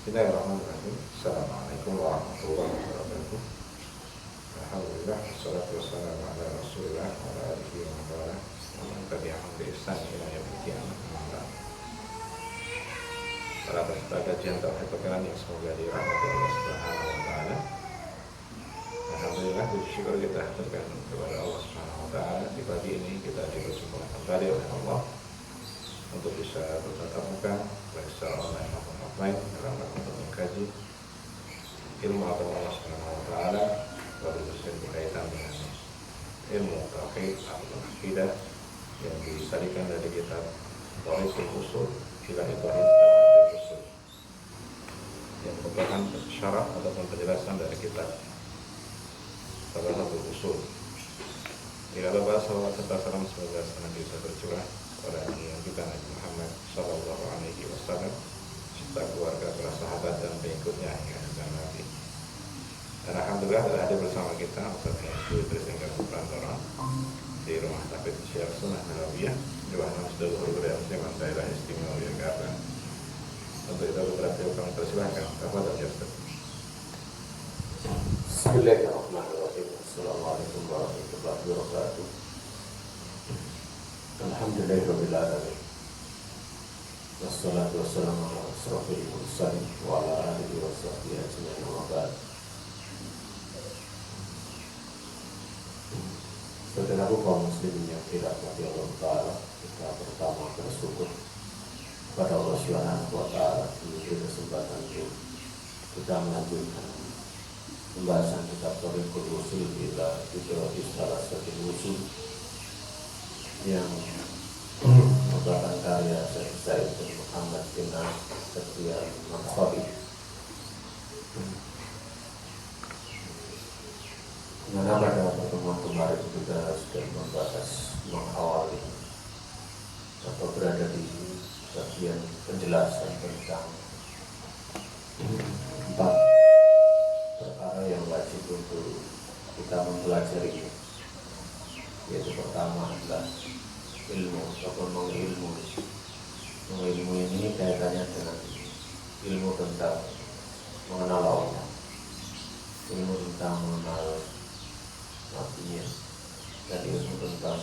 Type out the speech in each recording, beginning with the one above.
Bismillahirrahmanirrahim. Assalamualaikum warahmatullahi wabarakatuh. Alhamdulillah, wassalatu wassalamu ala Rasulillah wa ala alihi wa man walah tabi'ahum bi ihsan ila yaumil qiyamah. Para peserta kajian tauhid pekan yang semoga dirahmati Allah Subhanahu wa taala. Alhamdulillah, puji syukur kita haturkan kepada Allah Subhanahu wa taala. Di pagi ini kita dipertemukan kembali oleh Allah untuk bisa bertatap muka baik secara online maupun offline dalam rangka untuk mengkaji ilmu agama Allah Subhanahu wa taala, khususnya berkaitan dengan ilmu tauhid atau akidah yang disadikan dari kitab Tauhidul Usul ila Tauhidul Usul yang merupakan syarah ataupun penjelasan dari kitab Tauhidul Usul. Jika ada bahasa Allah serta salam semoga senantiasa bisa tercurah pada yang kita Nabi Muhammad Sallallahu Alaihi Wasallam, serta keluarga, para sahabat dan pengikutnya hingga akhir nanti. Dan alhamdulillah telah hadir bersama kita Ustaz Yansu Idris Enggar Perantara di Rumah Tahfidz Syiar Sunnah Nabawiyah di Wahana Masjidil Qudus Musliman Daerah Istimewa Yogyakarta. Untuk itu beberapa kami persilahkan kepada Ustaz. Bismillahirrahmanirrahim. Assalamualaikum warahmatullahi wabarakatuh. Alhamdulillahirabbil alamin. Wassalatu wassalamu ala asyrofil mursalin wa ala alihi washabbihi ajmain wa ba'd. Saudaraku kaum muslimin yang dirahmati Allah Ta'ala, kita pertama bersyukur kepada Allah Subhanahu wa taala diberi kesempatan untuk kita melanjutkan pembahasan kitab Tauhidul Usul ila salah satu usul yang merupakan karya Syekh Said bin Muhammad bin Setia Manshawi. Dimana pada pertemuan kemarin kita sudah membahas mengawali atau berada di bagian penjelasan tentang 4 perkara yang wajib untuk kita mempelajari, yaitu pertama adalah ilmu ataupun mengilmu. Mengilmu ini kaitannya dengan ilmu tentang mengenal Allah, ilmu tentang mengenal nabinya, dan ilmu tentang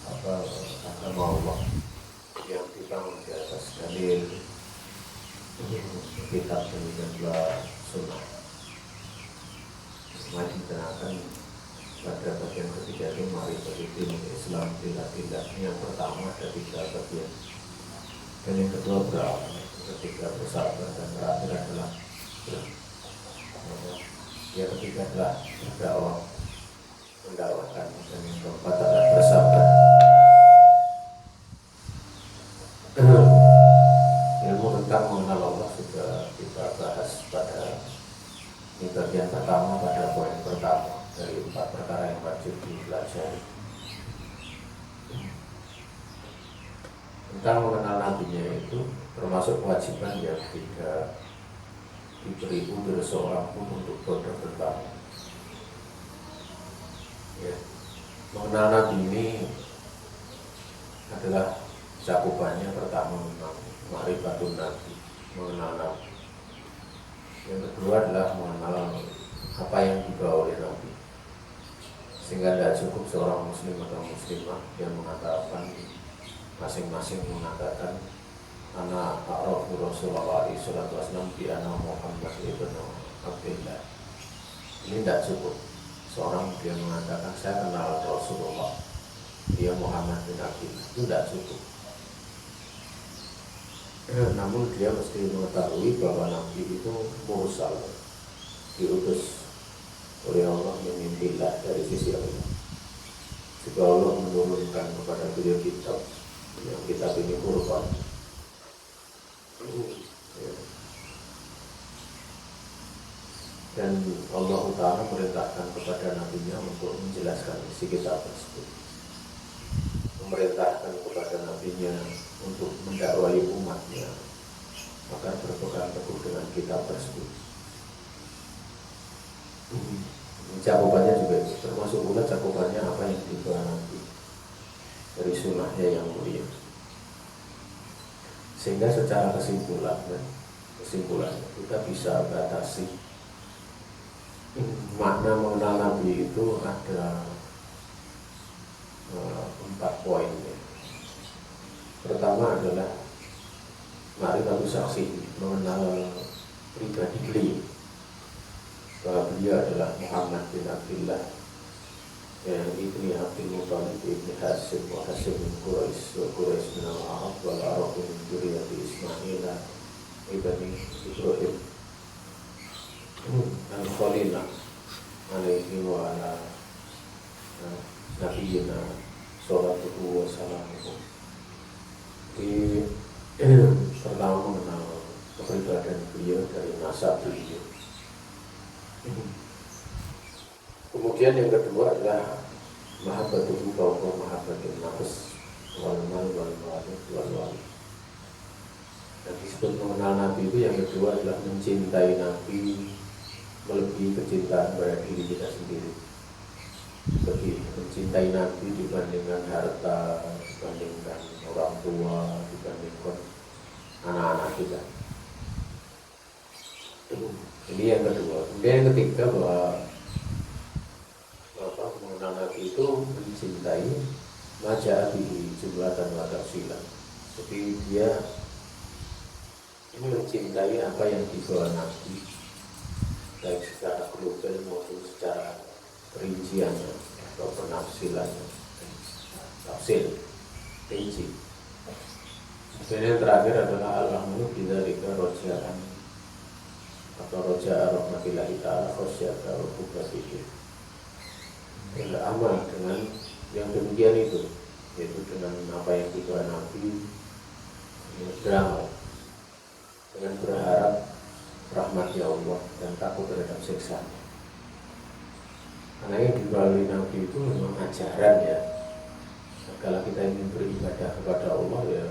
agama Allah yang dibangun di atas dalil kitab dan sunnah. Mari kita akan pada bagian ketiga itu ma'rifatul Islam tidak. Yang pertama ada 3 bagian, dan yang kedua beramal, ketiga bersabar, dan terakhir adalah yang ketiga adalah berdakwah, mendakwakan, dan yang keempat adalah bersabar. Ilmu tentang mengenal Allah sudah kita bahas pada di bagian pertama, pada poin pertama dari 4 perkara yang wajib dipelajari. Tentang mengenal nabinya itu termasuk kewajiban yang tidak diberi udur seorang pun untuk bodoh tentang. Ya. Mengenal nabi ini adalah cakupannya pertama tentang ma'rifatun nabi, mengenal nabi. Yang kedua adalah mengenal apa yang dibawa oleh nabi, sehingga tidak cukup seorang muslim atau muslimah yang mengatakan, masing-masing mengatakan ana a'rafu Rasulullah sallallahu alaihi wasallam bi anna Muhammad ibnu Abdullah. Ini tidak cukup seorang dia mengatakan saya kenal Rasulullah, dia Muhammad bin Abdullah, itu tidak cukup. Namun dia mesti mengetahui bahwa Nabi itu mursal, diutus oleh Allah memintilah dari sisi Allah. Jika Allah menurunkan kepada beliau kitab, yang kitab ini Quran, dan Allah Ta'ala merintahkan kepada nabinya untuk menjelaskan isi kitab tersebut, memerintahkan kepada nabinya untuk mendakwai umatnya agar berpegang teguh dengan kitab tersebut. Cakupannya juga termasuk pula cakupannya apa yang dibawa Nabi dari sunnahnya yang mulia. Sehingga secara kesimpulan kesimpulannya kita bisa batasi makna mengenal Nabi itu ada 4 poin ya. Pertama adalah ma'rifatus saksi, mengenal pribadi beliau, bahwa beliau adalah Muhammad bin Abdullah yang ibni Abdul Muttalib ibni Hasim wa Hasim bin Quraisy wa Quraisy min al-Arab wal Arab min dzurriyyati Ismail ibni Ibrahim al-Khalil alaihi wa ala nabiyina sholatuhu wa salamuhu. Di pertama mengenal kepribadian beliau dari nasab beliau. Kemudian yang kedua adalah mahabbatuhu fawqa mahabbatin nafs wal mal wal walid wal walid. Dan disebut mengenal Nabi itu yang kedua adalah mencintai Nabi melebihi kecintaan pada diri kita sendiri. Lebih mencintai Nabi dibandingkan harta, dibandingkan orang tua, dibandingkan anak-anak kita. Ini yang kedua. Kemudian yang ketiga bahwa mengenal Nabi itu mencintai maja'abihi jumlatan wa tafsilan. Jadi dia mencintai apa yang dibawa Nabi, baik secara global maupun secara rinciannya atau penafsilannya, tafsir, rinci. Dan yang terakhir adalah al-amru bidzalika roja'an atau roja'a rahmatillahi ta'ala khosyata wa bukratihi. Beramal dengan yang demikian itu, yaitu dengan apa yang dibawa Nabi, beramal dengan berharap rahmatnya Allah dan takut terhadap siksanya. Karena yang dilalui Nabi itu memang ajaran ya. Kalau kita ingin beribadah kepada Allah ya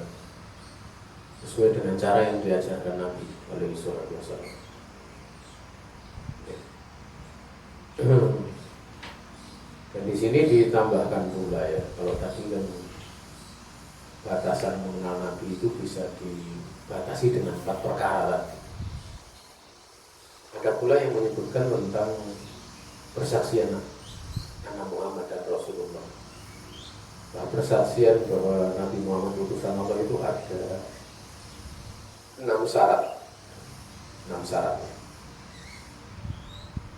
sesuai dengan cara yang diajarkan Nabi alaihi salatu wasallam. Dan di sini ditambahkan pula ya, kalau tadi kan batasan mengenal Nabi itu bisa dibatasi dengan 4 perkara. Ada pula yang menyebutkan tentang persaksian Nabi Muhammad dan Rasulullah. Nah, persaksian bahwa Nabi Muhammad utusan Allah itu ada 6 syarat. 6 syarat.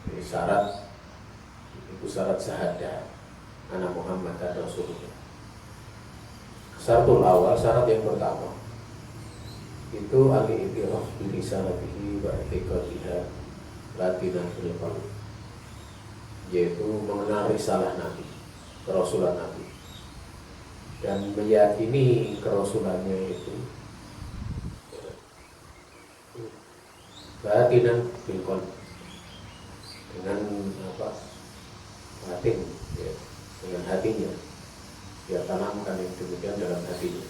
Ini syarat syahadah Nabi Muhammad dan Rasulullah. Syaratul awal, syarat yang pertama itu al-i'tiraf bi risalatihi wa i'tiqadiha latinan fil qalbi, yaitu mengenal risalah Nabi, kerasulan Nabi, dan meyakini kerasulannya itu batinan fil qalbi, dengan batin ya, dengan hatinya dia tanamkan yang demikian dalam hatinya.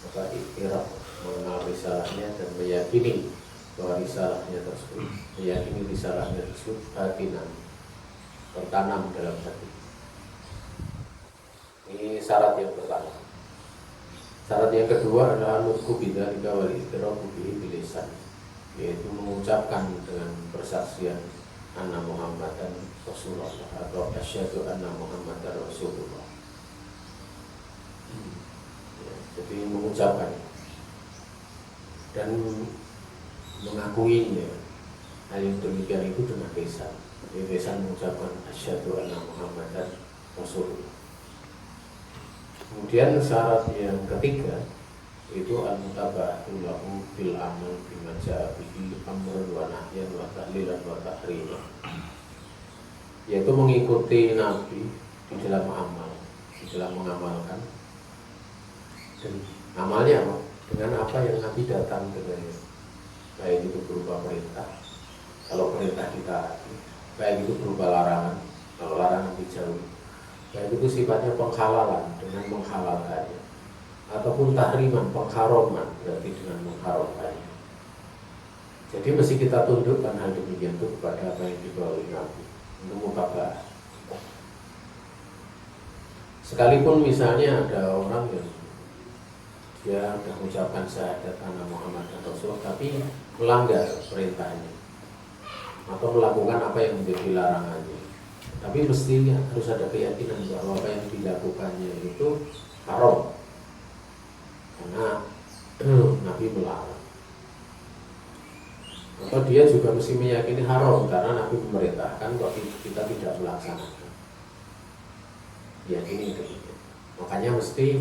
Maka iktiraf mengenal risalahnya dan meyakini bahwa risalahnya tersebut, meyakini risalahnya tersebut batinan, tertanam dalam hati. Ini syarat yang pertama. Syarat yang kedua adalah nutqu bidzalika wal iqraru bihi bil lisan, yaitu mengucapkan dengan persaksian anna Muhammadan Rasulullah atau asyhadu anna Muhammadan Rasulullah. Jadi mengucapkan dan mengakuinya hal yang demikian itu dengan lisan. Jadi lisan mengucapkan asyhadu anna Muhammadan Rasulullah. Kemudian syarat yang ketiga itu al-mutaba'atu lahu fil amal bima ja'a bihi amrun wa nahyan wa tahlilan wa tahriman, yaitu mengikuti Nabi di dalam amal, di dalam mengamalkan. Dan amalnya apa? Dengan apa yang Nabi datang dengannya, baik itu berupa perintah, kalau perintah kita, baik itu berupa larangan, kalau larangan dijauhi, baik itu sifatnya penghalalan dengan menghalalkannya, ataupun tahriman, pengharuman, berarti dengan mengharamkannya. Jadi mesti kita tundukkan hal demikian itu kepada apa yang dibawa oleh Nabi untuk mutaba'ah. Sekalipun misalnya ada orang yang dia sudah mengucapkan syahadat anna Muhammad dan Rasul, tapi melanggar perintahnya atau melakukan apa yang menjadi larangannya. Tapi mesti harus ada keyakinan bahwa apa yang dilakukannya itu haram, karena Nabi melarang. Atau dia juga mesti meyakini haram karena Nabi memerintahkan kok kita tidak melaksanakan. Yakini itu. Makanya mesti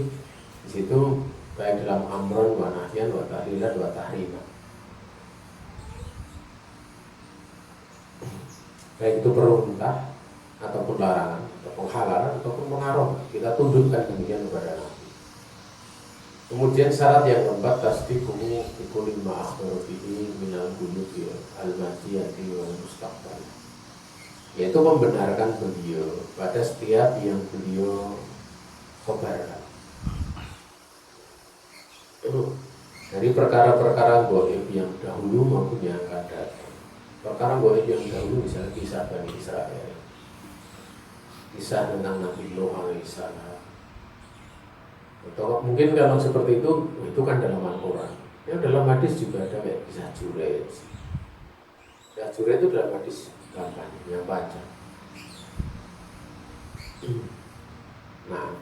di situ baik dalam amron wa nahyan wa tahlilan wa tahriman. Baik itu perintah ataupun larangan, atau penghalalan ataupun pengharam, kita tundukkan demikian kepada Nabi. Kemudian syarat yang keempat, tasdiquhu bi kulli ma akhbara bihi minal ghuyubi al-madiyati wal mustaqbal, yaitu membenarkan beliau pada setiap yang beliau khabarkan dari perkara-perkara gaib yang dahulu maupun yang akan datang. Perkara gaib yang dahulu misalnya kisah Bani Israel, kisah tentang Nabi Nuh alaihissalam, atau mungkin kalau seperti itu kan dalam Al-Quran. Ya dalam hadis juga ada kayak kisah Jurej. Kisah Jurej itu dalam hadis gampang, yang panjang. Nah,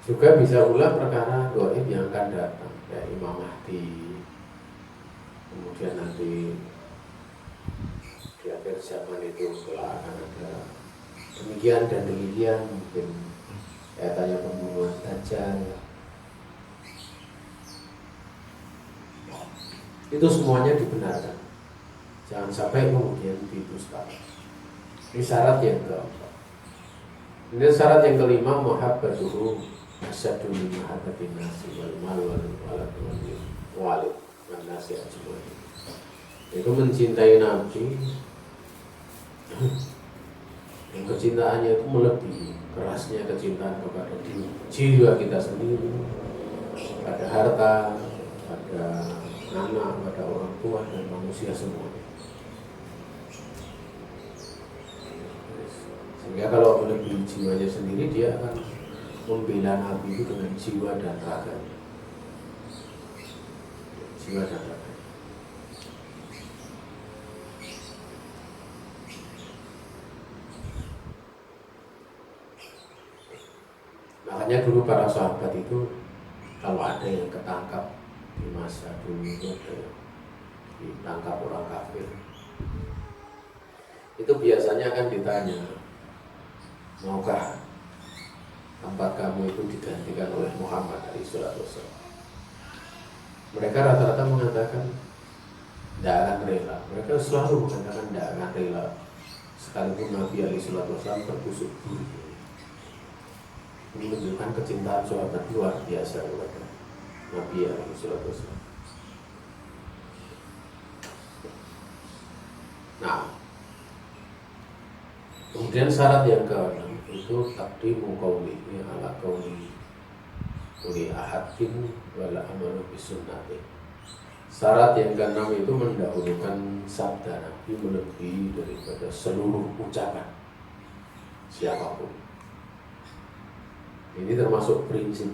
juga bisa pula perkara gaib yang akan datang, kayak Imam Mahdi, kemudian nanti di akhir zaman itu kelak akan ada demikian dan demikian, mungkin kaitannya pembunuhan Dajjal. Itu semuanya dibenarkan, jangan sampai kemudian didustakan. Ini syarat yang keempat. Ini syarat yang kelima, muhabbatuhu asyadu min mahabbatin nasi wal mal wal walad wal walid wal nasi ajmain. Itu mencintai Nabi yang kecintaannya itu melebihi kerasnya kecintaan kepada jiwa kita sendiri, pada harta, pada anak, pada orang tua dan manusia semuanya. Sehingga kalau melebihi jiwanya sendiri, dia akan membela Nabi itu dengan jiwa dan raganya. Jiwa dan raga. Makanya dulu para sahabat itu kalau ada yang ketangkap di masa dulu itu ada yang ditangkap orang kafir, itu biasanya akan ditanya, maukah tempat kamu itu digantikan oleh Muhammad SAW? Mereka rata-rata mengatakan tidak akan rela. Mereka selalu mengatakan tidak akan rela, sekalipun Nabi SAW terbusuk duri. Ini menunjukkan kecintaan sahabat luar biasa kepada Nabi SAW. Nah, kemudian syarat yang ke-6 itu taqdimu qawlihi ala qawli uli ahadin wala amalu bisunnati. Syarat yang ke-6 itu mendahulukan sabda Nabi melebihi daripada seluruh ucapan siapapun. Ini termasuk prinsip.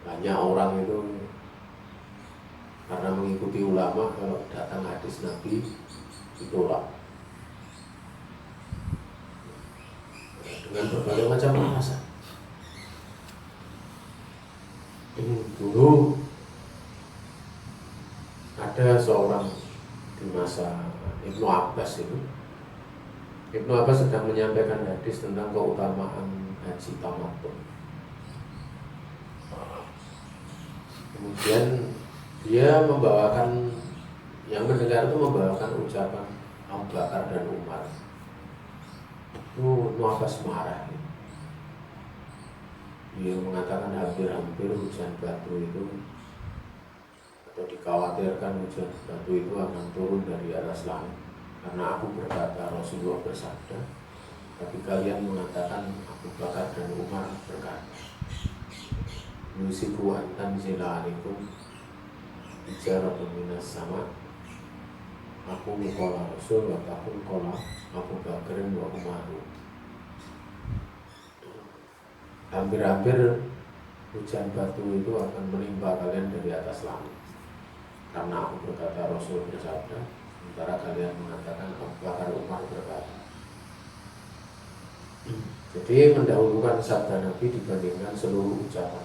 Banyak orang itu karena mengikuti ulama, kalau datang hadis Nabi ditolak dengan berbagai macam alasan. Dulu ada seorang di masa Ibnu Abbas itu, Ibnu Abbas sedang menyampaikan hadis tentang keutamaan haji tamattu. Kemudian dia membawakan, yang mendengar itu membawakan ucapan Abu Bakar dan Umar. Itu Ibnu Abbas marah. Dia mengatakan hampir-hampir hujan batu itu, atau dikhawatirkan hujan batu itu akan turun dari atas langit, karena aku berkata, Rasulullah bersabda, tapi kalian mengatakan Abu Bakar dan Umar berkata, yusiku antan zila alaikum ijaratun minas sama. Aku mukola Rasul wa takun kola Abu Bakar wa Umar. Hampir-hampir hujan batu itu akan menimpa kalian dari atas langit. Karena aku berkata, Rasul bersabda, sementara kalian mengatakan Abu Bakar Umar berkata. Jadi mendahulukan sabda Nabi dibandingkan seluruh ucapan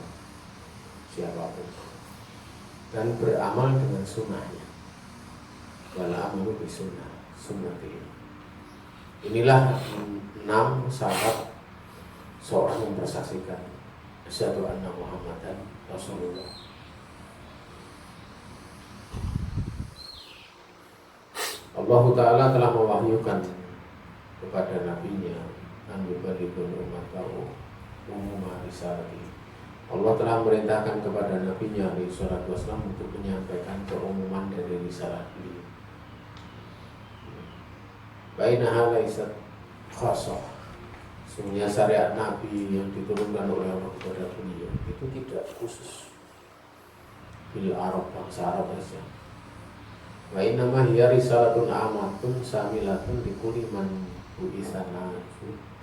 siapapun, dan beramal dengan sunnahnya. Wala amalu bi sunnati. Inilah 6 syarat seorang yang bersaksikan asyhadu anna Muhammadan Rasulullah. Allah Ta'ala telah mewahyukan kepada nabinya an yuballighul ummatahu umuma risalati. Allah telah memerintahkan kepada nabinya alaihi salatu wasallam untuk menyampaikan keumuman dari risalah beliau. Bainaha laisat khassah. Sesungguhnya syariat Nabi yang diturunkan oleh Allah kepada beliau itu tidak khusus bil Arab, bangsa Arab saja. Wa innama hiya risalatun amatun samilatun likulli man bu'isana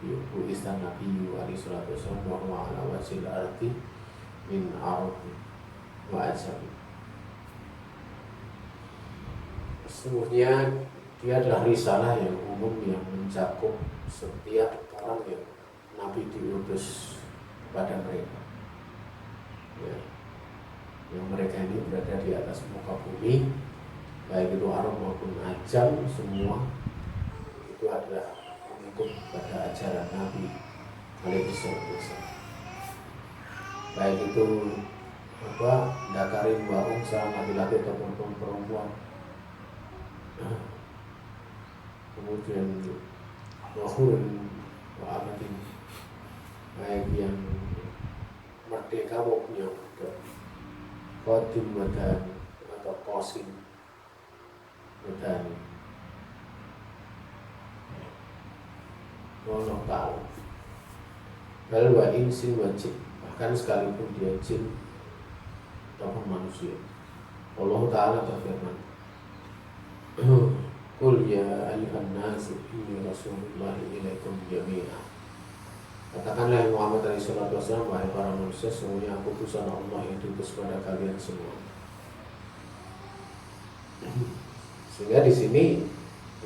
nabiyyu alaihi salatu wasallam wa huwa ala wasil arti min arabi wa ajabi. Sesungguhnya dia adalah risalah yang umum yang mencakup setiap orang yang Nabi diutus kepada mereka, ya. Yang mereka ini berada di atas muka bumi, baik itu Arab maupun Ajam, semua itu adalah mengikut pada ajaran Nabi alaihi wasallam. Baik itu dakarin wa unsa, laki-laki ataupun perempuan. Kemudian wahurun wa abadin, baik yang merdeka maupun yang budak, qadim wadani atau qasim wadani. Allah tahu bal wa insin wajib, bahkan sekalipun dia jin ataupun manusia. Allah Ta'ala berfirman, Qul ya ayyuhan nas inni rasulullah ilaikum jami'an. Katakanlah ya Muhammad sallallahu alaihi wasallam, wahai para manusia, sesungguhnya aku utusan Allah yang diutus pada kalian semua. Sehingga di sini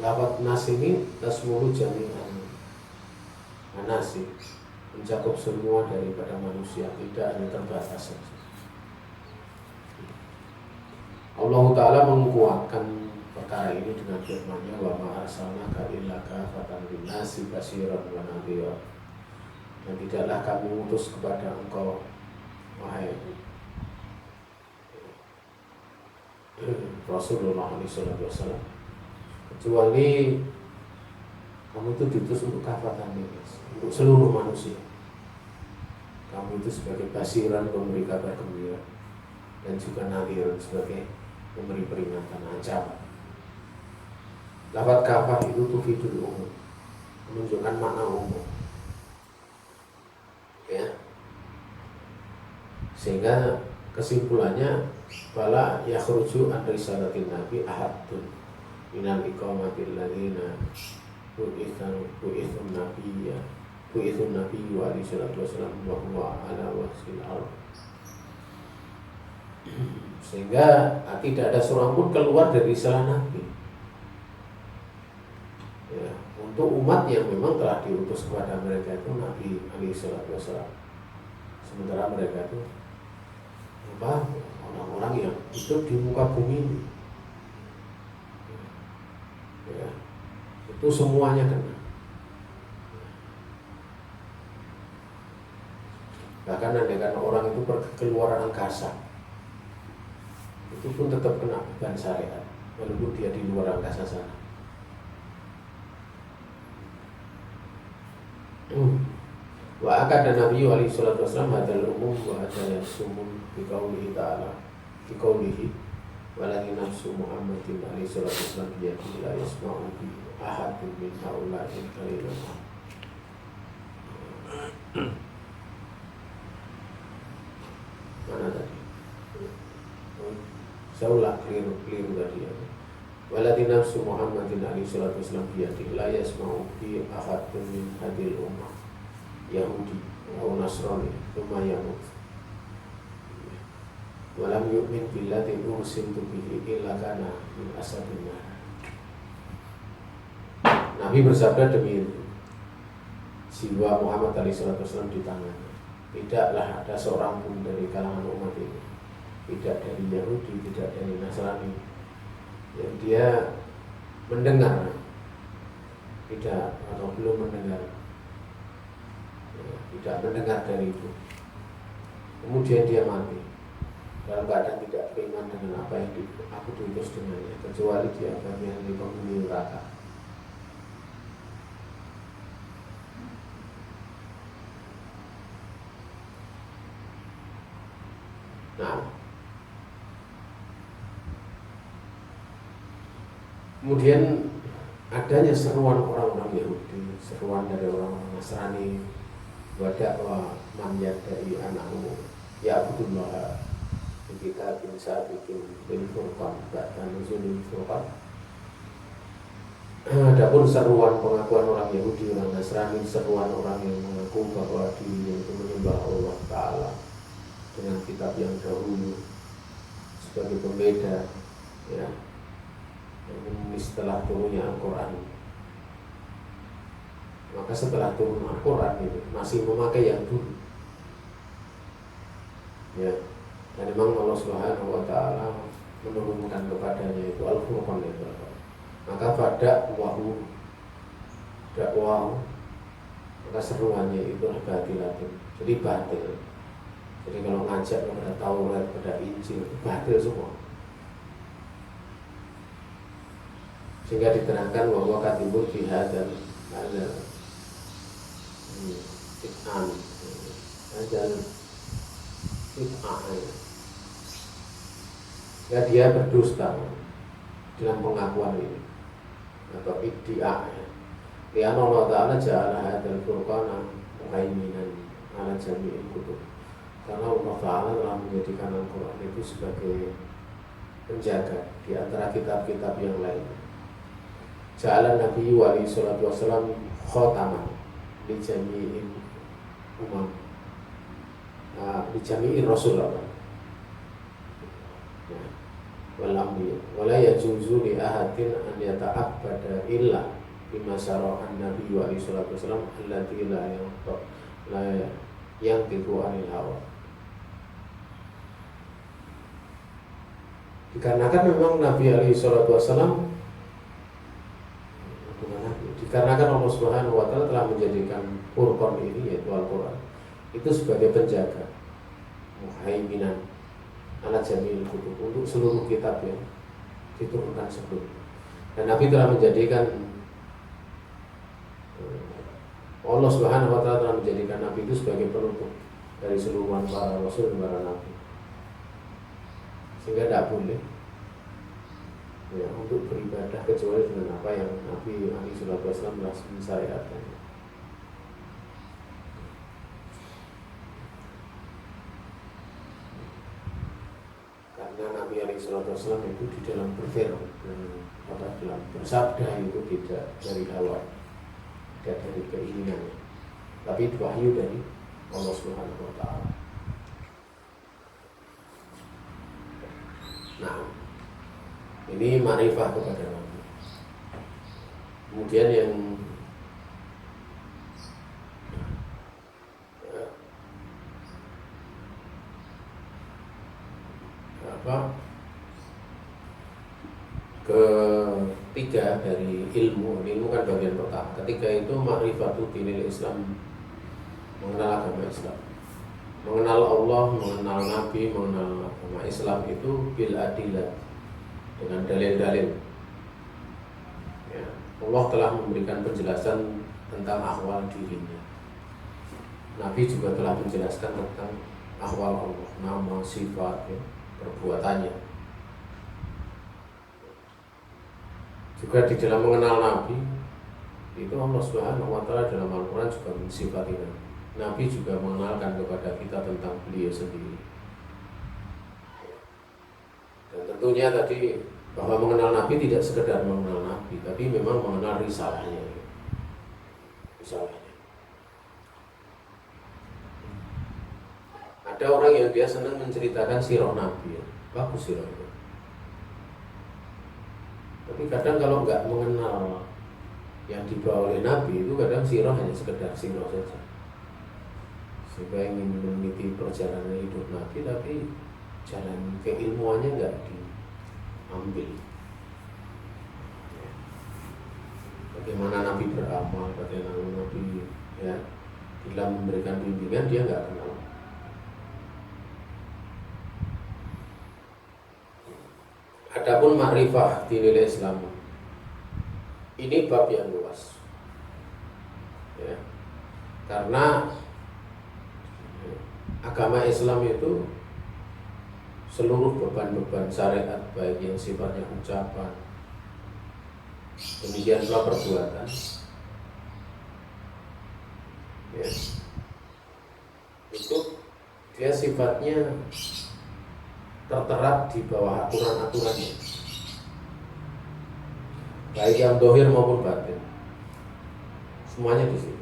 lafaz nas ini tasmulu jami'an anasi, mencakup semua daripada manusia, tidak hanya terbatas saja. Allah Ta'ala menguatkan perkara ini dengan firman-Nya, wa ma arsalnaka illa kafatan linnasi basyiran wa nadhira. Dan tidaklah kami utus kepada engkau, wahai Rasulullah SAW, kecuali kamu itu diutus untuk kafatan linnas, untuk seluruh manusia. Kamu itu sebagai basiran, memberi kabar gembira, dan juga nadhiran, sebagai memberi peringatan, ancaman. Lafaz kafah itu tufidul umum, menunjukkan makna umum, ya. Sehingga kesimpulannya, bala yakhruju an risalatin nabi ahadun minal iqamatil ladzina bu'ithun nabiyyu alaihi salatu wasallam wa huwa ala wasil ard. Sehingga tidak ada seorang pun keluar dari risalah Nabi, ya, untuk umat yang memang telah diutus kepada mereka itu Nabi alaihi salatu wasallam. Sementara mereka itu orang-orang yang hidup di muka bumi ini, ya, itu semuanya kena. Bahkan andaikan orang itu pergi ke luar angkasa, itu pun tetap kena beban syariat walaupun dia di luar angkasa sana. Wa akada Nabi alaihi salatu wasallam hadal umum wa hadal sumun bi qaulihi ta'ala bi qaulihi walladzi nafsu Muhammadin alaihi salatu wasallam bi yadihi la yasma'u bi ahadun min haula'il kalimat. Mana tadi? Saya ulang, keliru tadi ya. Walladzi nafsu Muhammadin alaihi salatu wasallam bi yadihi la yasma'u bi ahadun min hadil ummah Yahudi atau Nasrani cuma yamut walam yu'min billadzi ursiltu bihi illa kana min ashabin nar. Nabi bersabda demi itu, jiwa Muhammad SAW di tangannya. Tidaklah ada seorang pun dari kalangan umat ini, tidak dari Yahudi, tidak dari Nasrani, yang dia mendengar, tidak atau belum mendengar, tidak mendengar dari itu, kemudian dia mati dalam keadaan tidak beriman dengan apa yang aku diutus dengannya, kecuali dia bagian dari penghuni neraka. Nah, kemudian adanya seruan orang-orang Yahudi, seruan dari orang-orang Nasrani, wadakwa man yadai anakmu ya abdullah kita bisa bikin bil furqan bahkan nuzulul furqan. Adapun seruan pengakuan orang Yahudi, orang Nasrani, seruan orang yang mengaku bahwa dirinya itu menyembah Allah Ta'ala dengan kitab yang dahulu sebagai pembeda, ya, yang setelah turunnya Al-Quran. Maka setelah turun Al-Quran itu masih memakai yang dulu, ya. Dan memang Allah Subhanahu wa Ta'ala menurunkan kepadanya itu Al-Furqan itu. Maka pada dakwah, maka seruannya itu batilatin, jadi batil. Jadi kalau ngajak kepada Taurat, kepada Injil, batil semua. Sehingga diterangkan bahwa katibul jihad dan ada fit'an, ada fit'an. Ya, dia berdusta dalam pengakuan ini atau iddia. Ya Allah Ta'ala ja'ala hadzal furqana muhaiminan ala jami'il kutub. Karena Allah Ta'ala telah menjadikan Al-Quran itu sebagai penjaga di antara kitab-kitab yang lain. Ja'ala Nabi wali sallallahu alaihi wasallam khotaman di jami'in umam, di jami'in Rasulullah walambiya wala yajuzu li ahadin an yata'abbada illa bima syara'an Nabi wali sallallahu alaihi wasallam alladzi la yantiqu anil hawa. Dikarenakan memang Nabi alaihi salatu wasallam, dikarenakan Allah Subhanahu wa Ta'ala telah menjadikan Furqan ini, yaitu Al-Quran, itu sebagai penjaga, muhaiminan ala jami'il kutub, untuk seluruh kitab yang diturunkan sebelumnya. Dan Nabi telah menjadikan, Allah Subhanahu wa Ta'ala telah menjadikan Nabi itu sebagai penutup dari seluruhan para Rasul dan para Nabi, sehingga tidak boleh, ya, untuk beribadah kecuali dengan apa yang Nabi alaihi salatu wasallam telah mensyariatkan. Karena Nabi alaihi salatu wasallam itu di dalam berfirman, dalam bersabda itu tidak dari hawa, tidak dari keinginannya, tapi wahyu dari Allah Subhanahu wa Ta'ala. Nah, ini ma'rifah kepada Nabi. Kemudian yang ketiga dari ilmu kan bagian pertama. Ketiga itu ma'rifatu dinil Islam, mengenal agama Islam, mengenal Allah, mengenal Nabi, mengenal agama Islam itu bil adillah, dengan dalil-dalil. Ya, Allah telah memberikan penjelasan tentang ahwal dirinya. Nabi juga telah menjelaskan tentang ahwal Allah, nama, sifat, ya, perbuatannya. Juga di dalam mengenal Nabi itu Allah Subhanahu wa Ta'ala dalam Al-Quran juga mensifati Nabi. Nabi juga mengenalkan kepada kita tentang beliau sendiri. Dan tentunya tadi bahwa mengenal Nabi tidak sekedar mengenal Nabi, tapi memang mengenal risalahnya. Ada Ada orang yang dia senang menceritakan sirah Nabi, ya. Bagus sirah itu. Tapi kadang kalau nggak mengenal yang dibawa oleh Nabi itu kadang sirah hanya sekedar sirah saja. Sehingga ingin meneliti perjalanan hidup Nabi tapi jalan keilmuannya nggak diambil. Bagaimana Nabi beramal, bagaimana Nabi ya bila memberikan bimbingan dia nggak kenal. Adapun ma'rifah dinil Islam ini bab yang luas ya. Karena agama Islam itu seluruh beban-beban syariat baik yang sifatnya ucapan demikian pula perbuatan ya, itu dia sifatnya terterap di bawah aturan-aturannya baik yang dohir maupun batin semuanya di sini.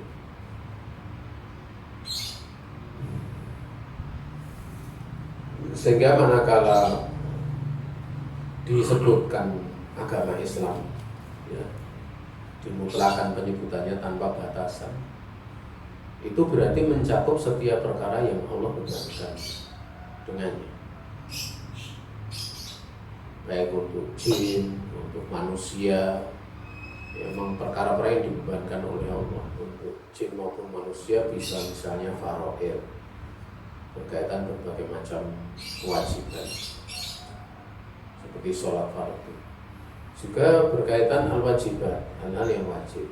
Sehingga manakala disebutkan agama Islam ya, dimutlakan penyebutannya tanpa batasan, itu berarti mencakup setiap perkara yang Allah bebankan dengannya, baik untuk jin, untuk manusia. Memang perkara-perkara yang dibebankan oleh Allah untuk jin maupun manusia bisa misalnya faraid, berkaitan berbagai macam kewajiban seperti sholat fardu, juga berkaitan al-wajibat, hal-hal yang wajib,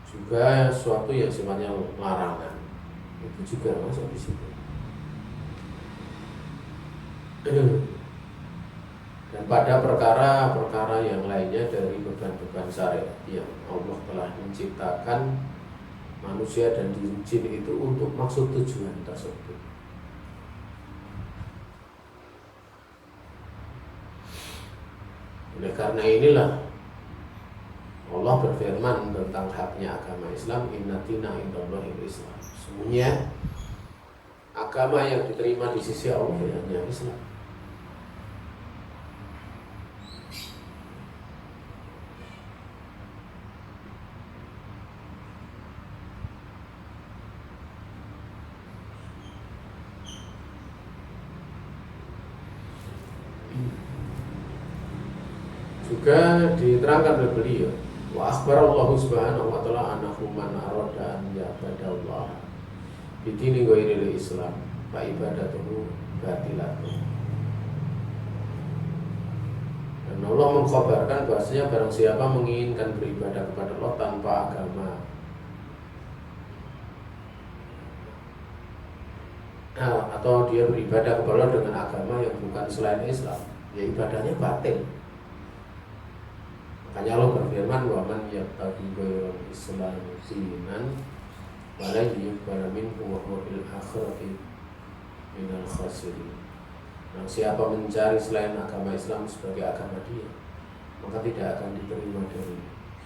juga suatu yang sifatnya larangan itu juga masuk di situ. Dan pada perkara-perkara yang lainnya dari beban-beban syariat yang Allah telah menciptakan manusia dan jin itu untuk maksud tujuan tersebut. Oleh karena inilah Allah berfirman tentang haknya agama Islam, inna dina indallahil Islam. Semuanya agama yang diterima di sisi Allah hanya Islam. Juga diterangkan oleh beliau, wa akhbarallahu subhanahu wa ta'ala annahu man arada an ya'badallaha bidini ghairil Islam fa ibadatuhu batilatuh. Dan Allah mengkhabarkan bahwasanya barang siapa menginginkan beribadah kepada Allah tanpa agama atau dia beribadah kepada Allah dengan agama yang bukan selain Islam, ya ibadahnya batil. Makanya Allah berfirman, wa man yabtaghi ghairal Islam dinan wa la yuqbal minhu wa huwa fil akhirati minal khasirin. Nah, siapa mencari selain agama Islam sebagai agama dia, maka tidak akan diterima dari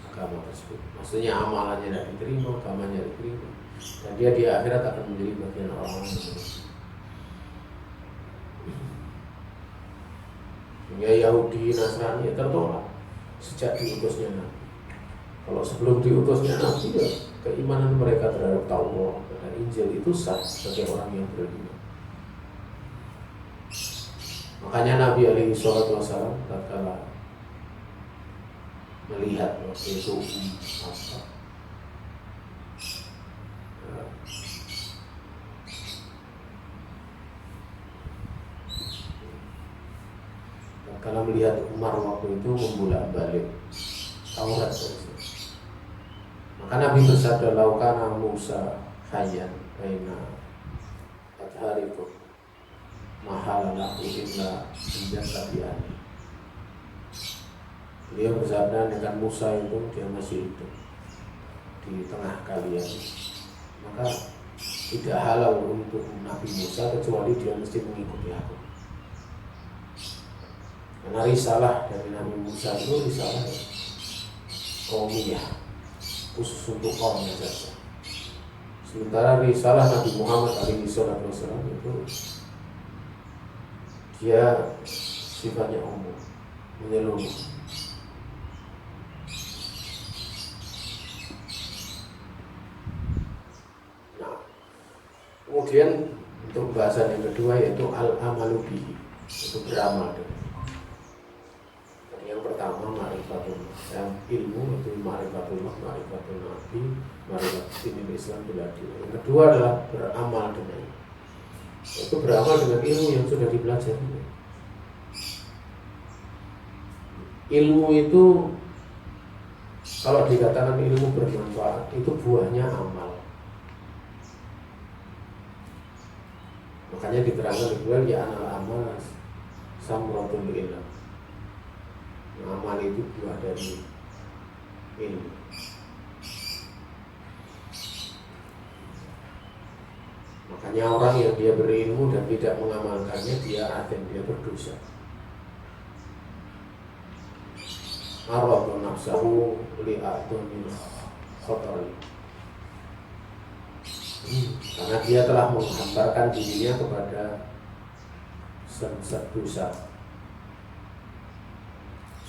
agama tersebut. Maksudnya amalannya tidak diterima, agamanya diterima, dan dia di akhirat akan menjadi bagian orang-orang yang merugi. Hingga Yahudi, Nasrani tertolak sejak diutusnya Nabi. Kalau sebelum diutusnya Nabi, ya keimanan mereka terhadap Taurat dan Injil itu sah sebagai orang yang beriman. Makanya Nabi alaihi salatu wasallam tatkala melihat waktu itu kalau melihat Umar waktu itu membolak-balik Taurat, maka Nabi bersabda, laukana Musa hayyan baina adharikum mahalana illa menjadi. Beliau bersabda, dengan Musa itu dia masih hidup di tengah kalian, maka tidak halal untuk Nabi Musa kecuali dia mesti mengikuti aku. Karena risalah dari Nabi Musa itu risalah qaumiyah, khusus untuk kaumnya saja. Sementara risalah Nabi Muhammad SAW itu dia sifatnya umum, menyeluruh. Nah, kemudian untuk bahasan yang kedua yaitu al-amalu bihi, itu beramal. Yang pertama ma'rifatullah, yang ilmu itu ma'rifatullah, ma'rifatul nabi, ma'rifatul Islam biladil. Yang kedua adalah beramal dengan, itu beramal dengan ilmu yang sudah dipelajari. Ilmu itu kalau dikatakan ilmu bermanfaat itu buahnya amal. Makanya diterangkan di bulan ya anal amal samratul ilm. Amal itu buah dari ilmu. Makanya orang yang dia berilmu dan tidak mengamalkannya, dia akan dia berdosa. Aradu nafsahu li'adunil khotari, karena dia telah menghamparkan dirinya kepada sengsara dosa.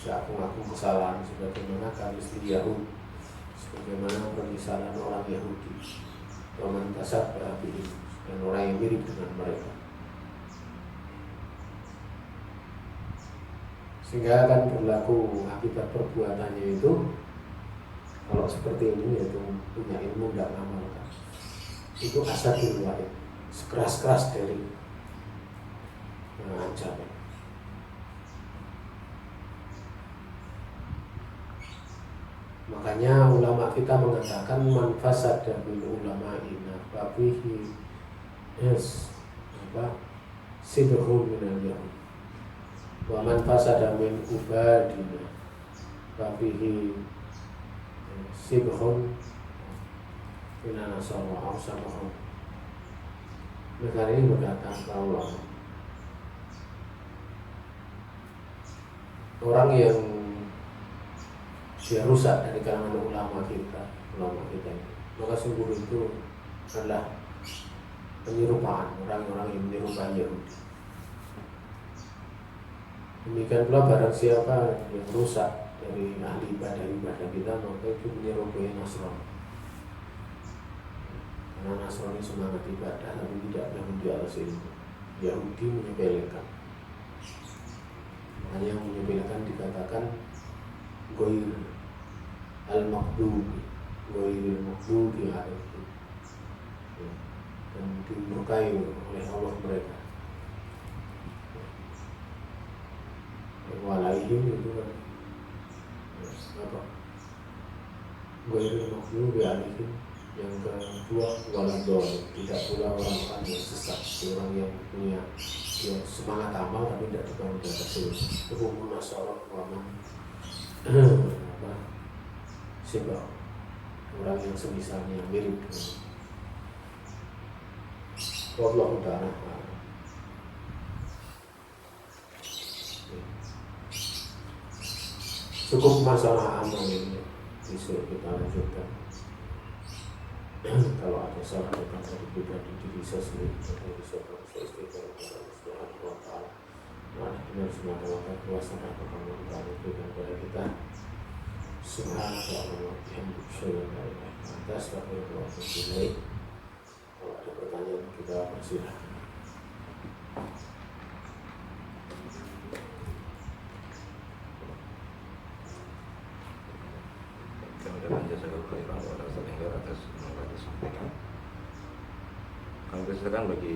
Mengaku kesalahan sebagaimana kamis Yahudi, sebagaimana permisalan orang Yahudi, waman tasab ba'abihim, dan orang yang mirip dengan mereka. Sehingga akan berlaku akibat perbuatannya itu. Kalau seperti ini yaitu punya ilmu tidak mengamalkan, itu asadul wa'id, sekeras-keras dari ancaman. Makanya ulama kita mengatakan man fasada min ulama'ina fabihi sibhun minal yahud, wa man fasada min ubadina fabihi sibhun minal nasara aw samahun. Negara ini berkata kalau orang yang dia rusak dari kalangan ulama kita ini, maka sungguh itu adalah penyerupaan orang-orang yang menyerupai Yahudi. Demikian pula barang siapa yang rusak dari ahli ibadah kita, maka itu menyerupai Nasrani. Karena Nasrani semangat ibadah tapi tidak Yahudi atas ilmu. Yahudi menyepelekan. Makanya yang menyepelekan dikatakan goir al-maghdubi, goir al-maghdubi alaihim, dan dimurkai oleh Allah mereka. Walaihim itu kan apa? Goir al-maghdubi alaihim. Yang kedua waladol, tidak pula orang-orang yang sesat, orang yang punya dia semangat amal tapi tidak dibangun di atas ilmu. Itu munasorot waman sebab orang yang semisalnya mirip dengan Allah Ta'ala. Cukup masalah amal ini, besok kita lanjutkan. Kalau ada salah datang dari pribadi diri saya sendiri, atau bisa saya istighfar kepada Allah Subhanahu wa Ta'ala. Mana benar semata mata kuasa dan kemampuan Ta'ala berikan kepada kita. Subhanallah wa bihamdihi asyhadu an la ilaha illa anta astaghfiruka wa atubu ilaik. Kalau ada pertanyaan kita persilahkan. Kemudian jazakallahu khairan wa jazakallahu atas yang telah disampaikan. Kami persilakan bagi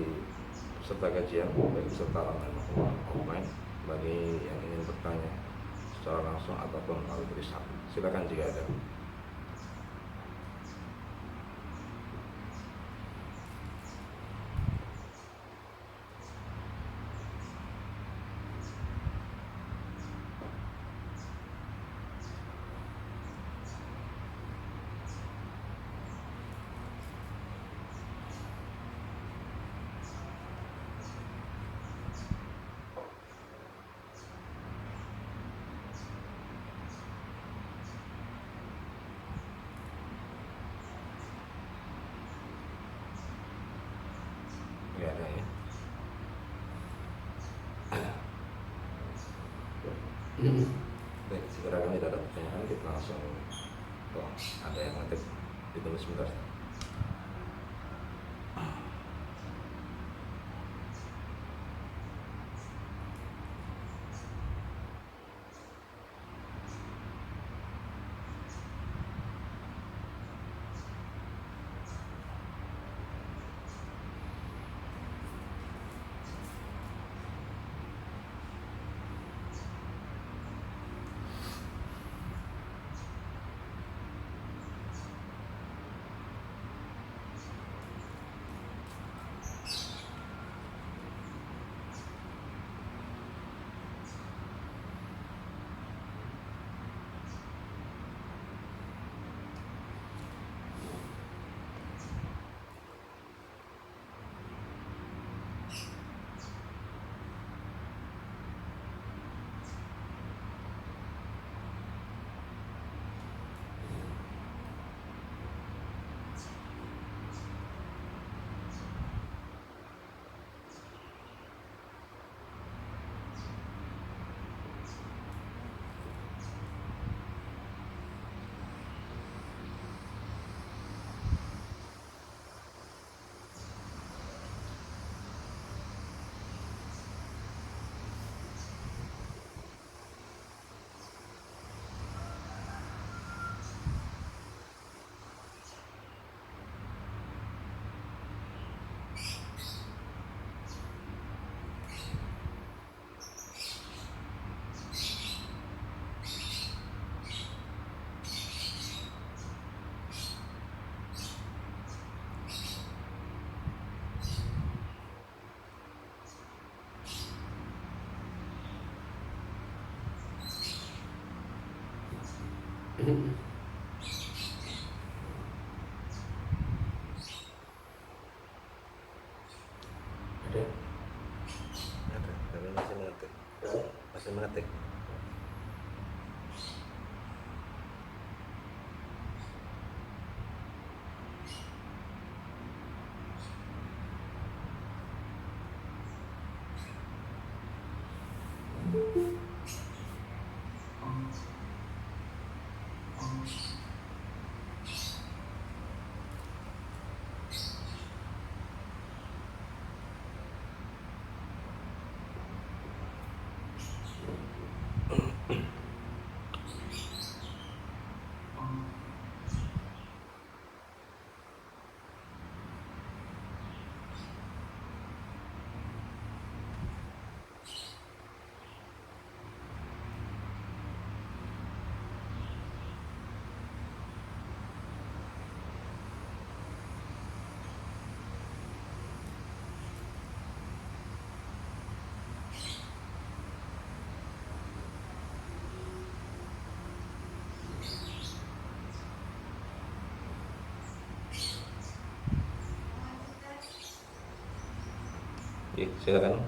peserta kajian, bagi peserta online, bagi yang ingin bertanya secara langsung ataupun melalui tulisan. Silakan jika ada. ya. Baik, sekiranya tidak ada pertanyaan, kita langsung ada yang ngetik, ditulis sebentar. Ada? Ada, tapi masih mengetik. Masih mengetik. Oke, silakan.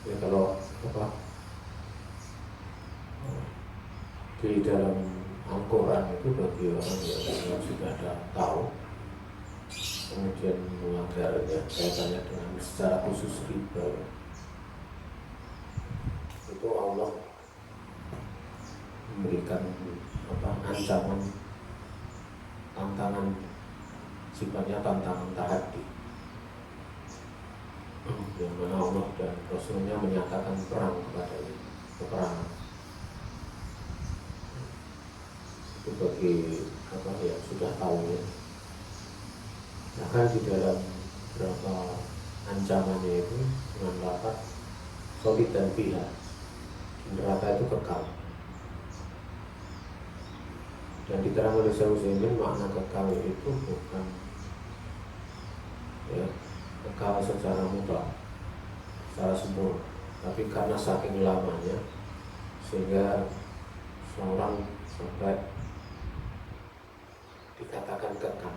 Ya kalau apa di dalam Al-Quran itu bagi orang yang sudah tahu kemudian melanggarnya kaitannya dengan secara khusus riba, itu Allah memberikan ancaman, tantangan, sifatnya tantangan tahaddi, yang mana Allah dan Rasulnya menyatakan perang kepada peperangan. Itu bagi yang sudah tahu ya. Bahkan di dalam beberapa ancamannya itu dengan lafaz khalid dan fiha, neraka itu kekal. Dan diterang oleh Syekh Utsaimin, makna kekal itu bukan ya kekal secara mutlak, secara sempurna, tapi karena saking lamanya sehingga seorang sampai dikatakan kekal.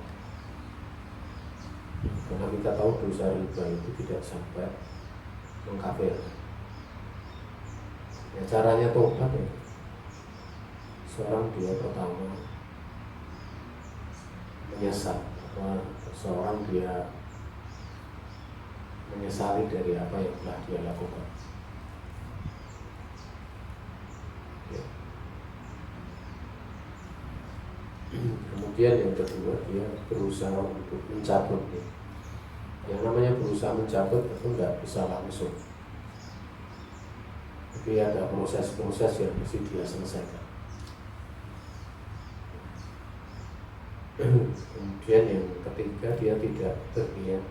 Karena kita tahu dosa riba itu tidak sampai mengkafirkan. Ya, caranya tobat ya, seorang dia pertama menyesal, seorang dia menyesali dari apa yang telah dia lakukan. Ya. Kemudian yang kedua, dia berusaha untuk mencabut. Ya. Yang namanya berusaha mencabut itu nggak bisa langsung, tapi ada proses-proses yang mesti dia selesaikan. Kemudian yang ketiga, dia tidak berniat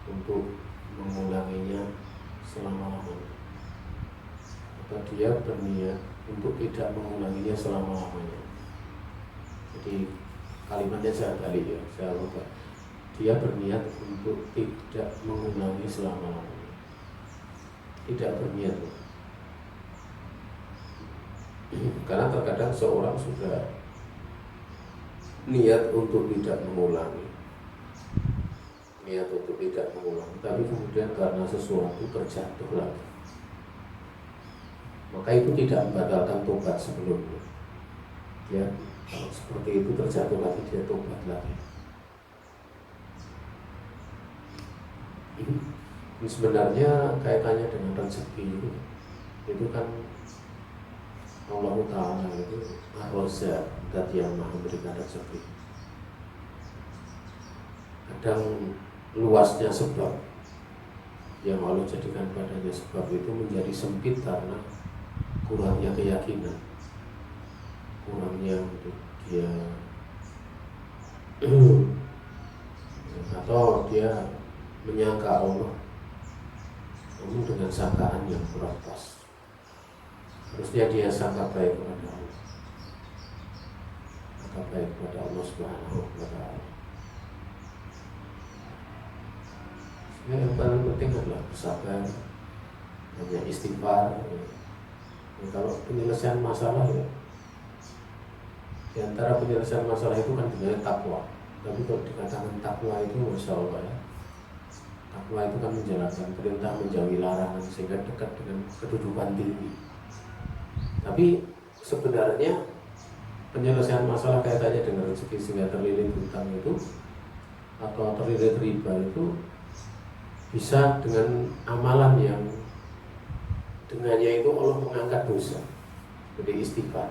untuk mengulanginya selama-lamanya, atau dia berniat untuk tidak mengulanginya selama-lamanya. Jadi kalimatnya saya balik ya, saya lupa. Dia berniat untuk tidak mengulangi selama-lamanya, tidak berniat. Karena terkadang seorang sudah niat untuk tidak mengulangi, tapi kemudian karena sesuatu terjatuh lagi, maka itu tidak membatalkan tobat sebelumnya. Ya, kalau seperti itu terjatuh lagi, dia tobat lagi. Ini sebenarnya kaitannya dengan rezeki itu kan Allah Ta'ala itu Ar-Razzaq, zat yang maha memberikan rezeki. Kadang luasnya sebab yang Allah jadikan padanya sebab itu menjadi sempit karena kurangnya keyakinan, kurangnya untuk dia atau dia menyangka Allah namun dengan sangkaan yang kurang pas. Harusnya dia sangka baik kepada Allah, sangka baik kepada Allah Subhanahu wa Ta'ala. Yang paling penting adalah bersabar, banyak istighfar. Kalau penyelesaian masalah ya, di antara penyelesaian masalah itu kan dengan takwa. Tapi kalau dikatakan takwa itu, masya Allah ya, takwa itu kan menjalankan perintah, menjauhi larangan sehingga dekat dengan kedudukan tinggi. Tapi sebenarnya penyelesaian masalah kaitannya dengan rezeki sehingga terlilit hutang itu atau terlilit riba itu bisa dengan amalan yang dengannya itu Allah mengangkat dosa, jadi istighfar.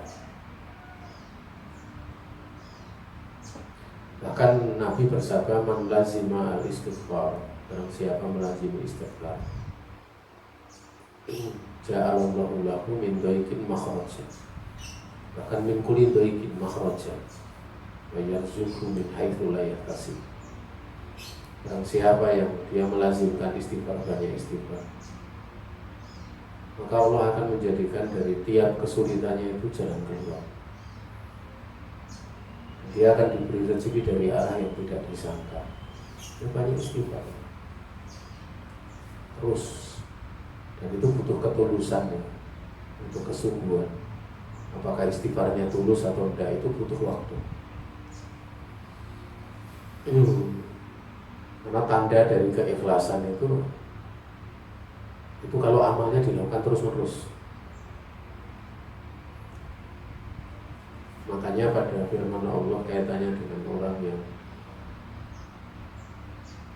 Bahkan Nabi bersabda, man lazima al-istighfar, barang siapa melazimi istighfar, ja'alallahu lahu min dhaikin makhraja, bahkan min kulli dhaikin makhraja, wa yarzuqhu min haitsu la yahtasib. Barang siapa yang dia melazimkan istighfar, banyak istighfar, maka Allah akan menjadikan dari tiap kesulitannya itu jalan keluar. Dia akan diberi rezeki dari arah yang tidak disangka. Itu banyak istighfar terus, dan itu butuh ketulusan ya, untuk kesungguhan. Apakah istighfarnya tulus atau tidak itu butuh waktu. Karena tanda dari keikhlasan itu kalau amalnya dilakukan terus-menerus. Makanya pada firman Allah kaitannya dengan orang yang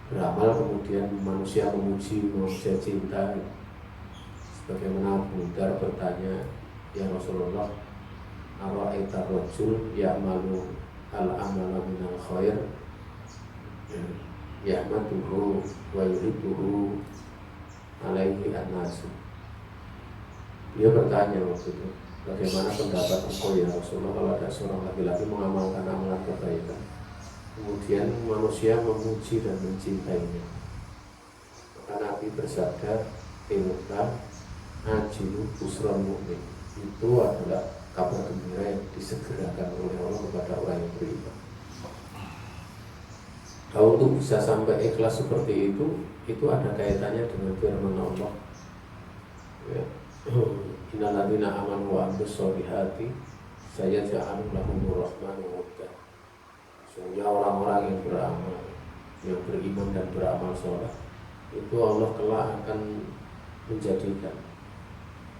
beramal kemudian manusia memuji, manusia cinta. Sebagaimana Abu Dzar bertanya, ya Rasulullah, ara'aita rajul ya'malu al-amala minal khair yahmaduhu wa yuhibbuhu alaihi an-nasu. Dia bertanya waktu itu, bagaimana pendapat engkau ya Rasulullah kalau ada seorang laki-laki mengamalkan amalan kebaikan, kemudian manusia memuji dan mencintainya. Maka Nabi bersabda, tilka ajilu busran mu'min, itu adalah kabar gembira yang disegerakan oleh Allah kepada orang yang beriman. Kalau untuk bisa sampai ikhlas seperti itu ada kaitannya dengan firman Allah. Ya. Innalladzina amanu wa amilus solihati sayaj'alu lahumur rahmanu wudda. Sesungguhnya orang-orang yang beramal, yang beriman dan beramal soleh, itu Allah kelak akan menjadikan,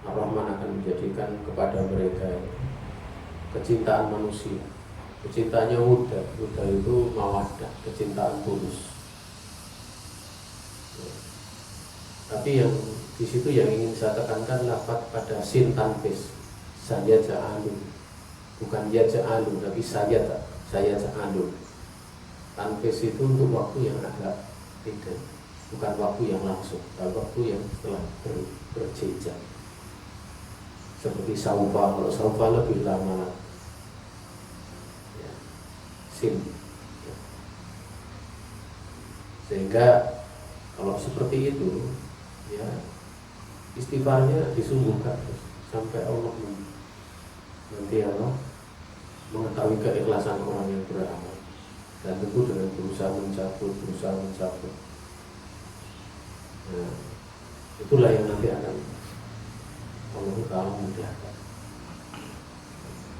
Ar-Rahman akan menjadikan kepada mereka kecintaan manusia. Kecintaannya wudda itu mawaddah, kecintaan tulus. Tapi yang di situ yang ingin saya tekankan lafaz pada sin tanfis, saya ja'alu, bukan ya ja'alu, tapi saya ja'alu. Tanfis itu untuk waktu yang agak tidak, bukan waktu yang langsung, tapi waktu yang setelah berjejak. Seperti saufa, kalau saufa lebih lama lagi. Ya. Sin. Ya. Sehingga kalau seperti itu, ya istighfarnya disungguhkan sampai Allah nanti Allah mengetahui keikhlasan orang yang beramal, dan tentu dengan berusaha mencabut. Nah, itulah yang nanti akan Allah Ta'ala mudahkan.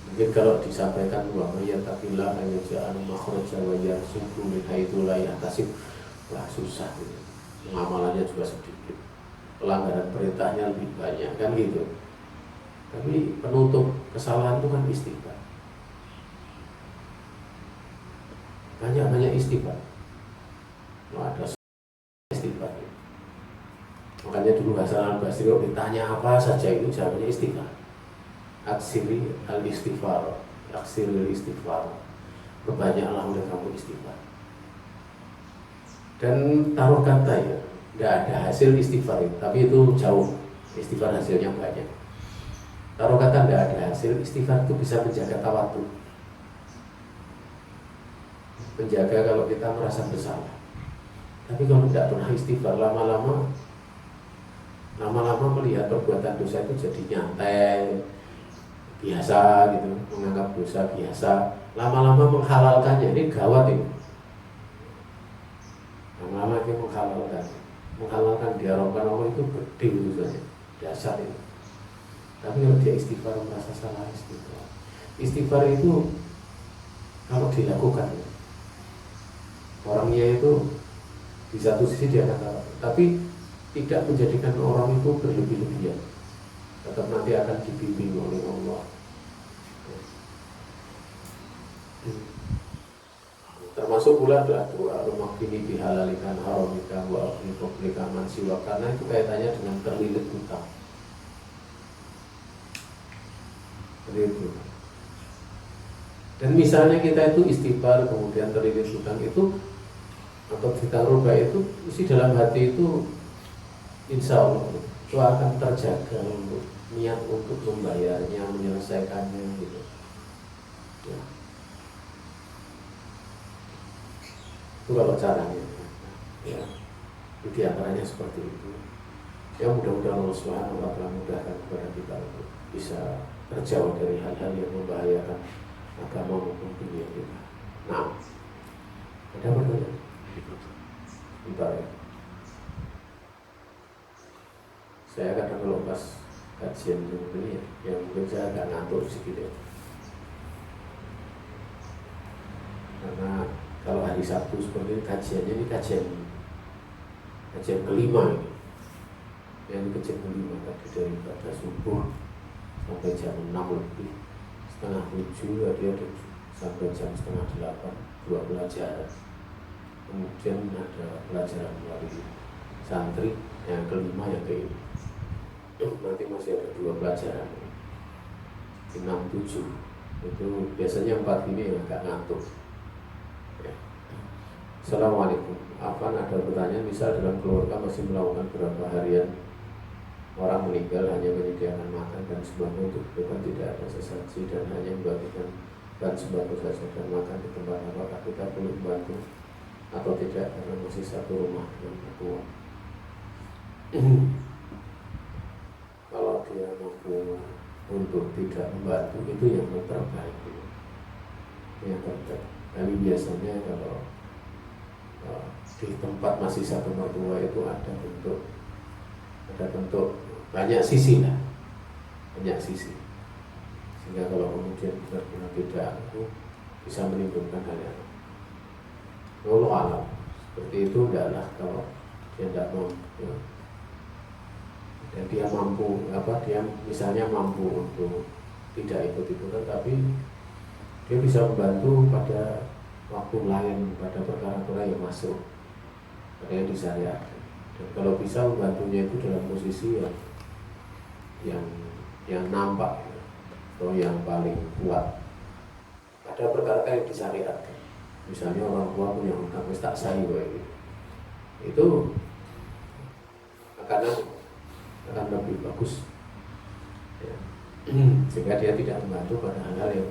Mungkin kalau disampaikan bahwa ya taqillaha yaj'al makhraja wa yarzuqhu min haitsu la yahtasib, wah susah gitu. Pengamalannya juga sedikit, pelanggaran perintahnya lebih banyak, kan gitu. Tapi penutup kesalahan itu kan istighfar. Banyak istighfar. Ada istighfar. Makanya dulu Hasan al-Basri ditanya apa saja itu jawabnya istighfar. Aksiri al-istighfar, aksiri al-istighfar. Perbanyaklah oleh kamu istighfar. Dan taruh kata ya, tidak ada hasil istighfar itu, tapi itu jauh. Istighfar hasilnya banyak. Taruh kata tidak ada hasil, istighfar itu bisa menjaga tawadu, menjaga kalau kita merasa bersalah. Tapi kalau tidak pernah istighfar, lama-lama melihat perbuatan dosa itu jadi nyantai, biasa gitu, menganggap dosa biasa. Lama-lama menghalalkannya, ini gawat ini. Lama-lama dia menghalalkan diharapkan Allah itu gede itu saja, dasar itu. Tapi kalau dia istighfar, merasa salah istighfar itu kalau dilakukan, orangnya itu di satu sisi dia kata, tapi tidak menjadikan orang itu berlebih-lebihan, tetap nanti akan dibimbing oleh Allah. Termasuk pula adalah doa rumahkini bihalalikan haramika wa akhliqoblika mansiwa, karena itu kaitannya dengan terlilit hutang. Dan misalnya kita itu istighfar kemudian terlilit hutang itu, atau kita rubah itu, isi dalam hati itu insya Allah itu akan terjaga untuk niat untuk membayarnya, menyelesaikannya gitu. Ya. Itu kalau caranya, ya, itu diantaranya seperti itu. Ya mudah-mudahan Allah Subhanahu wa Ta'ala mudahkan kepada kita untuk bisa terjauh dari hal-hal yang membahayakan agama maupun dunia kita. Nah, ada pertanyaan? Bentar ya. Saya kadang kalau pas kajian ini ya mungkin saya agak ngantuk sedikit ya. Karena kalau hari Sabtu seperti ini kajiannya ini kajian kelima ini. Yang kajian kelima tadi dari pada subuh sampai jam 6 lebih, setengah 7 tadi ada sampai jam setengah 8, 2 pelajaran. Kemudian ada pelajaran melalui santri yang kelima yang ke ini. Nanti masih ada 2 pelajaran 6, 7. Itu biasanya 4 ini yang agak ngantuk. Ya. Assalamualaikum. Apa ada pertanyaan, misal dalam keluarga masih melakukan berapa harian orang meninggal hanya menyediakan makan dan sembako untuk bukan tidak ada sesaji dan hanya membagikan bahan sembako saja dan makan di tempat, apakah kita perlu membantu atau tidak karena masih satu rumah yang berdua? Kalau dia mampu untuk tidak membantu itu yang terbaik, yang terbaik. Tapi biasanya kalau di tempat masih satu mertua itu ada bentuk banyak sisi lah, banyak sisi, sehingga kalau kemudian benar-benar tidak itu bisa menimbulkan hal yang Allah alam seperti itu. Tidaklah kalau dia tidak mau ya, dan dia mampu dia misalnya mampu untuk tidak ikut itu, tapi dia bisa membantu pada waktu lain, pada perkara-perkara yang masuk, pada yang disyariatkan. Dan kalau bisa membantunya itu dalam posisi yang nampak atau yang paling kuat pada perkara yang disyariatkan. Misalnya orang tua punya hutang wis tak sahi gitu, itu akan lebih bagus ya. Sehingga dia tidak membantu pada hal-hal yang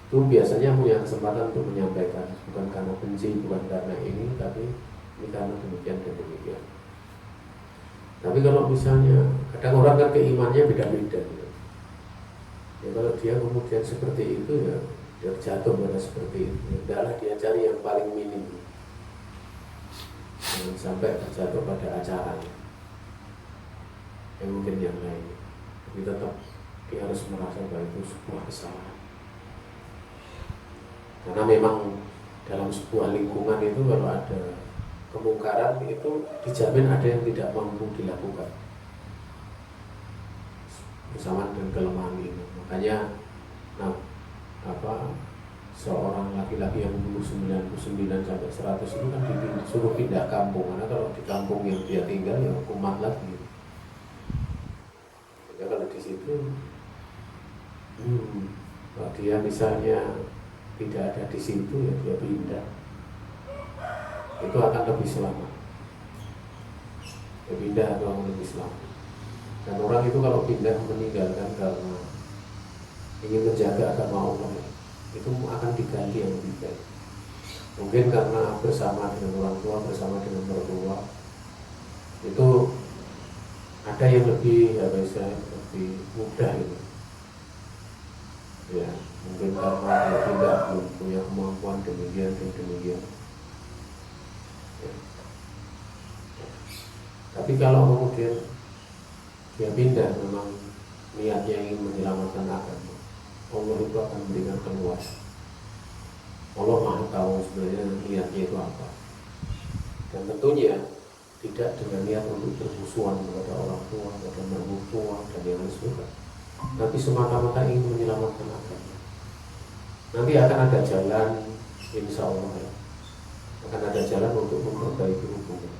itu biasanya punya kesempatan untuk menyampaikan, bukan karena benci, bukan karena ini, tapi ini karena demikian dan demikian. Tapi kalau misalnya kadang orang kan keimannya beda-beda gitu. Ya kalau dia kemudian seperti itu ya dia jatuh pada seperti itu. Tidaklah dia cari yang paling minim, jangan sampai terjatuh pada acara yang mungkin yang lain. Tapi tetap dia harus merasa bahwa itu sebuah kesalahan. Karena memang dalam sebuah lingkungan itu kalau ada kemungkaran itu dijamin ada yang tidak mampu dilakukan bersama dengan kelemahan itu. Makanya seorang laki-laki yang umur 99 sampai 100 itu kan disuruh pindah kampung, karena kalau di kampung yang dia tinggal ya kumat lagi. Ya kalau di situ kalau dia misalnya tidak ada di situ ya dia pindah, itu akan lebih selamat. Dia pindah atau lebih selamat. Dan orang itu kalau pindah meninggalkan karena ingin menjaga agama Allah, itu akan diganti yang lebih baik. Mungkin karena bersama dengan orang tua, bersama dengan mertua, itu ada yang lebih lebih mudah itu. Ya, mungkin karena dia tidak punya kemampuan demikian dan demikian. Ya. Tapi kalau kemudian dia pindah memang niatnya ingin menyelamatkan agama, Allah itu akan memberikan keluasan. Allah Maha tahu sebenarnya niatnya itu apa. Dan tentunya tidak dengan niat untuk bermusuhan kepada orang tua, kepada mertua dan yang lain sebagainya. Tapi semata-mata ingin menyelamatkan agama. Nanti akan ada jalan, insya Allah ya, akan ada jalan untuk memperbaiki hubungan.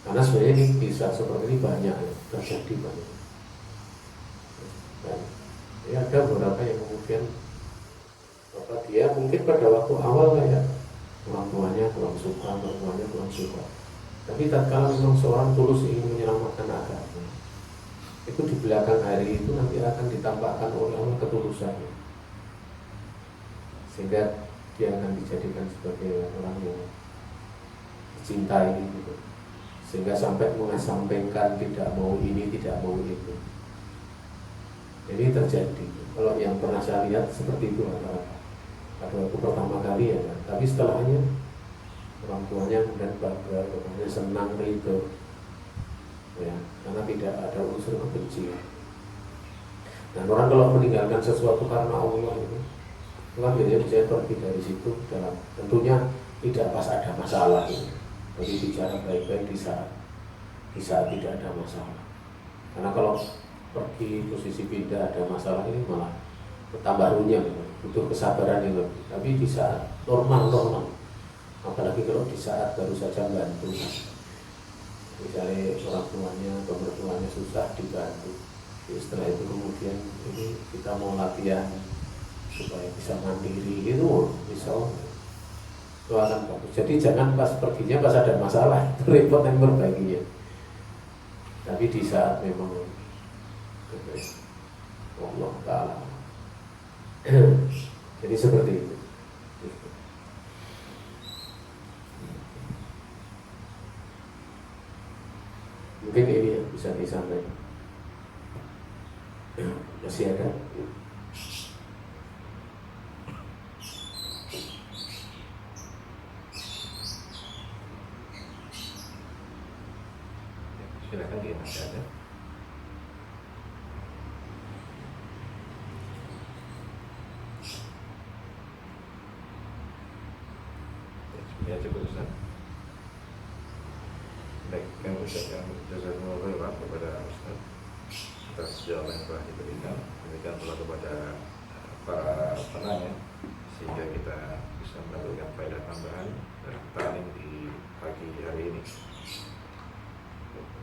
Karena sebenarnya ini bisa seperti ini banyak ya, terjadi banyak. Dan ya ada beberapa yang kemudian dia mungkin pada waktu awal kayak orang tuanya kurang suka, mertuanya kurang suka. Tapi tatkala memang seorang tulus ingin menyelamatkan agama, itu di belakang hari itu nanti akan ditampakkan oleh Allah ketulusannya, sehingga dia akan dijadikan sebagai orang yang dicintai gitu. Sehingga sampai mengesampingkan tidak mau ini, tidak mau itu. Jadi terjadi. Kalau yang pernah saya lihat seperti itu rata-rata. Pada waktu pertama kali ya, tapi setelahnya orang tuanya kemudian bangga, kemudian senang itu, ya, karena tidak ada unsur kebencian. Dan orang kalau meninggalkan sesuatu karena Allah itu kan dia bisa pergi dari situ dalam tentunya tidak pas ada masalah itu. Jadi bicara baik-baik di saat tidak ada masalah. Karena kalau pergi posisi pindah ada masalah ini malah bertambah runyam, butuh kesabaran yang lebih. Tapi di saat normal, apalagi kalau di saat baru saja bantu, misalnya orang tuanya atau mertuanya susah dibantu, setelah itu kemudian ini kita mau latihan supaya bisa mandiri, itu bisa itu akan bagus. Jadi jangan pas perginya pas ada masalah repot yang perbaikinya, tapi di saat memang Allah Ta'ala. Jadi seperti itu. Mungkin ini yang bisa disampaikan. Masih ada? Silakan diingatkan. Ya cukup Ustaz. Baik, kami ucapkan jazakumullah khairan kepada Ustaz atas jawaban yang telah diberikan. Demikian pula kepada para penanya, sehingga kita bisa mendapatkan faedah tambahan dalam ta'lim di pagi hari ini.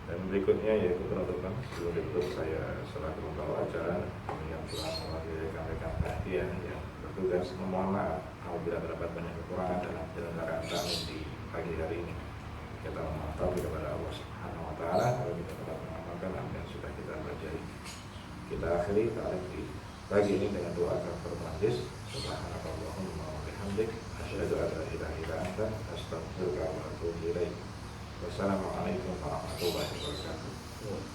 Dan berikutnya yaitu penutupan. Sebelum ditutup, saya selaku pembawa acara yang telah mewakili rekan-rekan perhatian yang bertugas memohon maaf apabila terdapat banyak kekurangan dalam penyelenggaraan ta'lim di pagi hari ini. Kita memohon kepada Allah Subhanahu wa taala agar kita dapat mengamalkan apa yang sudah kita pelajari. Kita akhiri ta'lim di pagi ini dengan doa kafaratul majlis. Subhanakallahumma wa bihamdik asyhadu an la ilaha illa anta astaghfiruka wa atubu ilaik. Wassalamualaikum warahmatullahi wabarakatuh.